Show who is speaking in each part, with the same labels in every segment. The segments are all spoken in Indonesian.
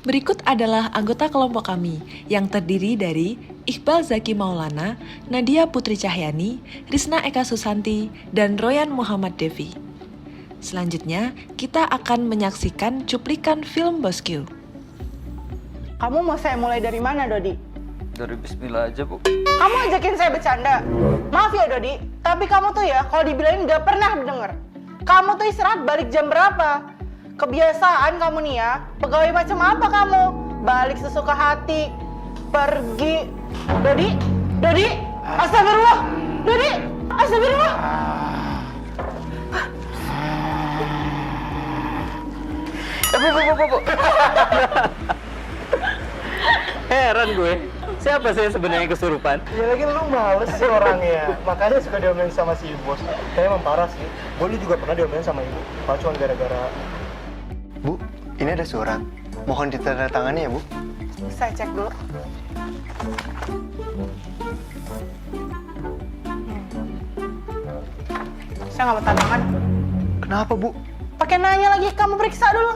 Speaker 1: Berikut adalah anggota kelompok kami yang terdiri dari Iqbal Zaki Maulana, Nadia Putri Cahyani, Risna Eka Susanti, dan Royan Muhammad Devi. Selanjutnya, kita akan menyaksikan cuplikan film Bosku.
Speaker 2: Kamu mau saya mulai dari mana, Dodi?
Speaker 3: Dari bismillah aja, Bu.
Speaker 2: Kamu ajakin saya bercanda. Maaf ya, Dodi, tapi kamu tuh ya kalau dibilangin gak pernah denger. Kamu tuh istirahat balik jam berapa? Kebiasaan kamu nih ya, pegawai macam apa kamu? Balik sesuka hati, pergi. Dodi, astagfirullah. Dodi, astagfirullah.
Speaker 3: Bu. Heran gue, siapa sih sebenarnya kesurupan?
Speaker 4: Ya lagi lu males sih orangnya, makanya suka diomelin sama si bos. Kayaknya emang parah sih. Gue juga pernah diomelin sama ibu, kalau cuma gara-gara. Bu, ini ada surat. Mohon ditandatangani ya, Bu.
Speaker 2: Saya cek dulu. Saya nggak mau tanda tangan.
Speaker 4: Kenapa, Bu?
Speaker 2: Pakai nanya lagi, kamu periksa dulu.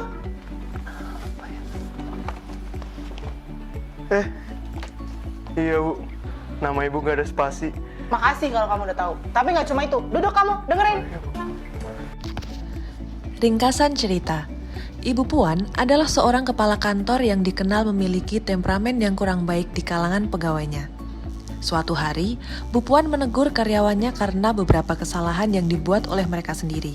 Speaker 4: Iya, Bu. Nama ibu gak ada spasi.
Speaker 2: Makasih kalau kamu udah tahu. Tapi nggak cuma itu. Duduk kamu, dengerin.
Speaker 1: Ringkasan cerita. Ibu Puan adalah seorang kepala kantor yang dikenal memiliki temperamen yang kurang baik di kalangan pegawainya. Suatu hari, Bu Puan menegur karyawannya karena beberapa kesalahan yang dibuat oleh mereka sendiri.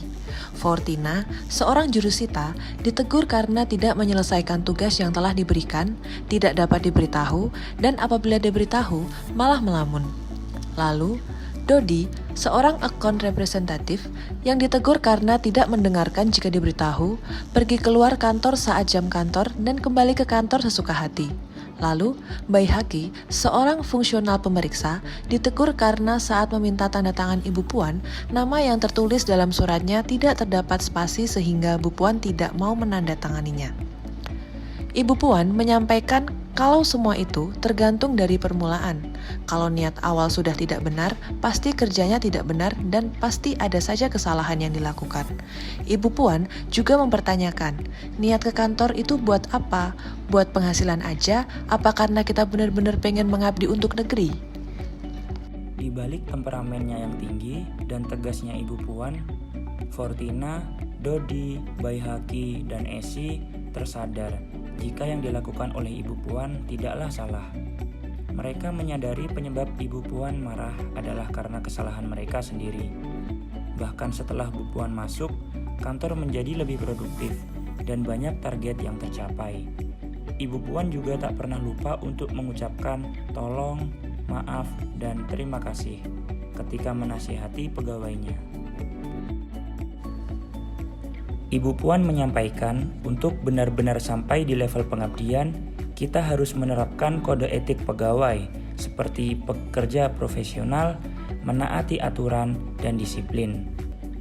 Speaker 1: Fortina, seorang jurusita, ditegur karena tidak menyelesaikan tugas yang telah diberikan, tidak dapat diberitahu, dan apabila diberitahu, malah melamun. Lalu, Dodi, seorang account representatif yang ditegur karena tidak mendengarkan jika diberitahu, pergi keluar kantor saat jam kantor dan kembali ke kantor sesuka hati. Lalu, Baihaki, seorang fungsional pemeriksa, ditegur karena saat meminta tanda tangan Ibu Puan, nama yang tertulis dalam suratnya tidak terdapat spasi sehingga Bu Puan tidak mau menandatanganinya. Ibu Puan menyampaikan kalau semua itu tergantung dari permulaan. Kalau niat awal sudah tidak benar, pasti kerjanya tidak benar dan pasti ada saja kesalahan yang dilakukan. Ibu Puan juga mempertanyakan, niat ke kantor itu buat apa? Buat penghasilan aja? Apa karena kita benar-benar pengen mengabdi untuk negeri?
Speaker 5: Di balik temperamennya yang tinggi dan tegasnya Ibu Puan, Fortina, Dodi, Baihaki, dan Esi tersadar jika yang dilakukan oleh Ibu Puan tidaklah salah. Mereka menyadari penyebab Ibu Puan marah adalah karena kesalahan mereka sendiri. Bahkan setelah Bu Puan masuk, kantor menjadi lebih produktif dan banyak target yang tercapai. Ibu Puan juga tak pernah lupa untuk mengucapkan tolong, maaf, dan terima kasih ketika menasihati pegawainya. Ibu Puan menyampaikan untuk benar-benar sampai di level pengabdian, kita harus menerapkan kode etik pegawai seperti pekerja profesional, menaati aturan, dan disiplin.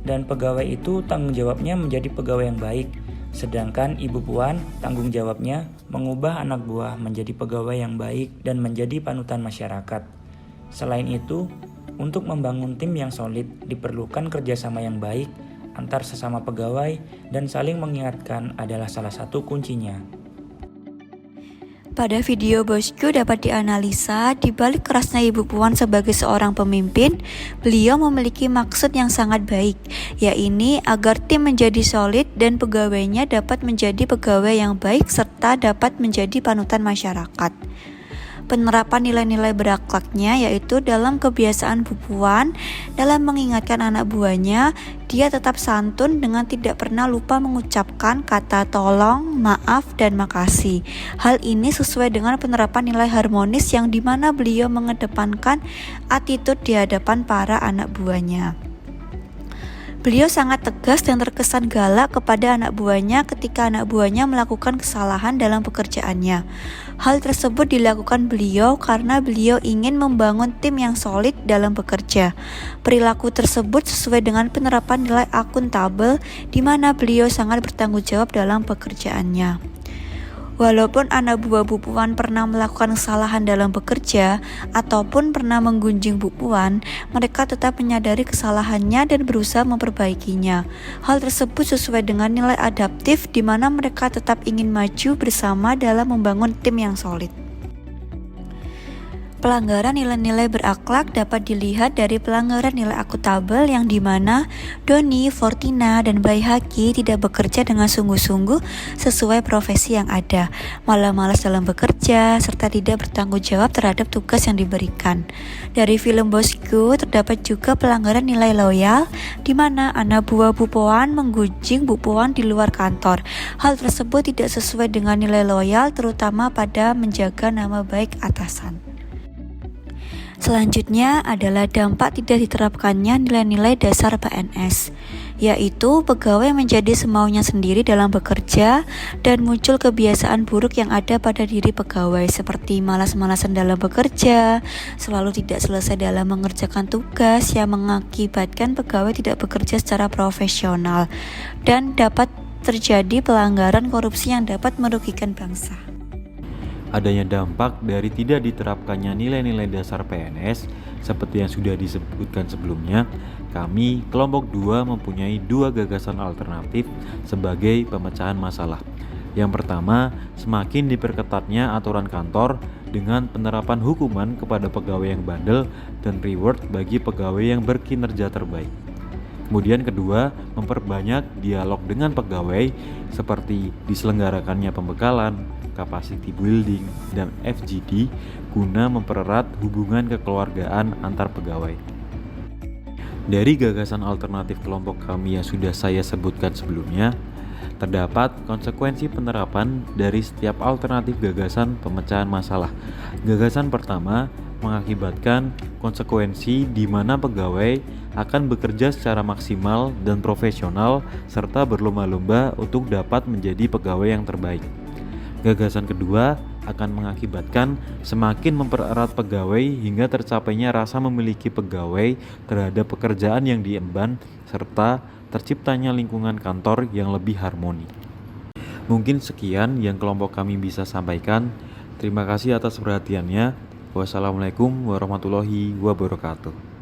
Speaker 5: Dan pegawai itu tanggung jawabnya menjadi pegawai yang baik, sedangkan Ibu Puan tanggung jawabnya mengubah anak buah menjadi pegawai yang baik dan menjadi panutan masyarakat. Selain itu, untuk membangun tim yang solid diperlukan kerjasama yang baik antar sesama pegawai dan saling mengingatkan adalah salah satu kuncinya.
Speaker 6: Pada video Bosku dapat dianalisa di balik kerasnya Ibu Puan sebagai seorang pemimpin, beliau memiliki maksud yang sangat baik, yaitu agar tim menjadi solid dan pegawainya dapat menjadi pegawai yang baik serta dapat menjadi panutan masyarakat. Penerapan nilai-nilai berakhlaknya yaitu dalam kebiasaan Bu Puan dalam mengingatkan anak buahnya, dia tetap santun dengan tidak pernah lupa mengucapkan kata tolong, maaf, dan makasih. Hal ini sesuai dengan penerapan nilai harmonis yang dimana beliau mengedepankan attitude di hadapan para anak buahnya. Beliau sangat tegas dan terkesan galak kepada anak buahnya ketika anak buahnya melakukan kesalahan dalam pekerjaannya. Hal tersebut dilakukan beliau karena beliau ingin membangun tim yang solid dalam bekerja. Perilaku tersebut sesuai dengan penerapan nilai akuntabel di mana beliau sangat bertanggung jawab dalam pekerjaannya. Walaupun anak buah Bu Puan pernah melakukan kesalahan dalam bekerja ataupun pernah menggunjing Bu Puan, mereka tetap menyadari kesalahannya dan berusaha memperbaikinya. Hal tersebut sesuai dengan nilai adaptif di mana mereka tetap ingin maju bersama dalam membangun tim yang solid. Pelanggaran nilai-nilai berakhlak dapat dilihat dari pelanggaran nilai akuntabel yang dimana Doni, Fortina, dan Baihaqi tidak bekerja dengan sungguh-sungguh sesuai profesi yang ada, malah malas dalam bekerja, serta tidak bertanggung jawab terhadap tugas yang diberikan. Dari film Bosku terdapat juga pelanggaran nilai loyal, di mana anak buah Bu Puan menggunjing Bu Puan di luar kantor. Hal tersebut tidak sesuai dengan nilai loyal, terutama pada menjaga nama baik atasan. Selanjutnya adalah dampak tidak diterapkannya nilai-nilai dasar PNS, yaitu pegawai menjadi semaunya sendiri dalam bekerja dan muncul kebiasaan buruk yang ada pada diri pegawai seperti malas-malasan dalam bekerja, selalu tidak selesai dalam mengerjakan tugas yang mengakibatkan pegawai tidak bekerja secara profesional, dan dapat terjadi pelanggaran korupsi yang dapat merugikan bangsa.
Speaker 7: Adanya dampak dari tidak diterapkannya nilai-nilai dasar PNS seperti yang sudah disebutkan sebelumnya, kami kelompok 2 mempunyai 2 gagasan alternatif sebagai pemecahan masalah. Yang pertama, semakin diperketatnya aturan kantor dengan penerapan hukuman kepada pegawai yang bandel dan reward bagi pegawai yang berkinerja terbaik. Kemudian kedua, memperbanyak dialog dengan pegawai seperti diselenggarakannya pembekalan, capacity building, dan FGD guna mempererat hubungan kekeluargaan antar pegawai. Dari gagasan alternatif kelompok kami yang sudah saya sebutkan sebelumnya, terdapat konsekuensi penerapan dari setiap alternatif gagasan pemecahan masalah. Gagasan pertama mengakibatkan konsekuensi di mana pegawai akan bekerja secara maksimal dan profesional serta berlomba-lomba untuk dapat menjadi pegawai yang terbaik. Gagasan kedua akan mengakibatkan semakin mempererat pegawai hingga tercapainya rasa memiliki pegawai terhadap pekerjaan yang diemban serta terciptanya lingkungan kantor yang lebih harmoni. Mungkin sekian yang kelompok kami bisa sampaikan. Terima kasih atas perhatiannya. Wassalamualaikum warahmatullahi wabarakatuh.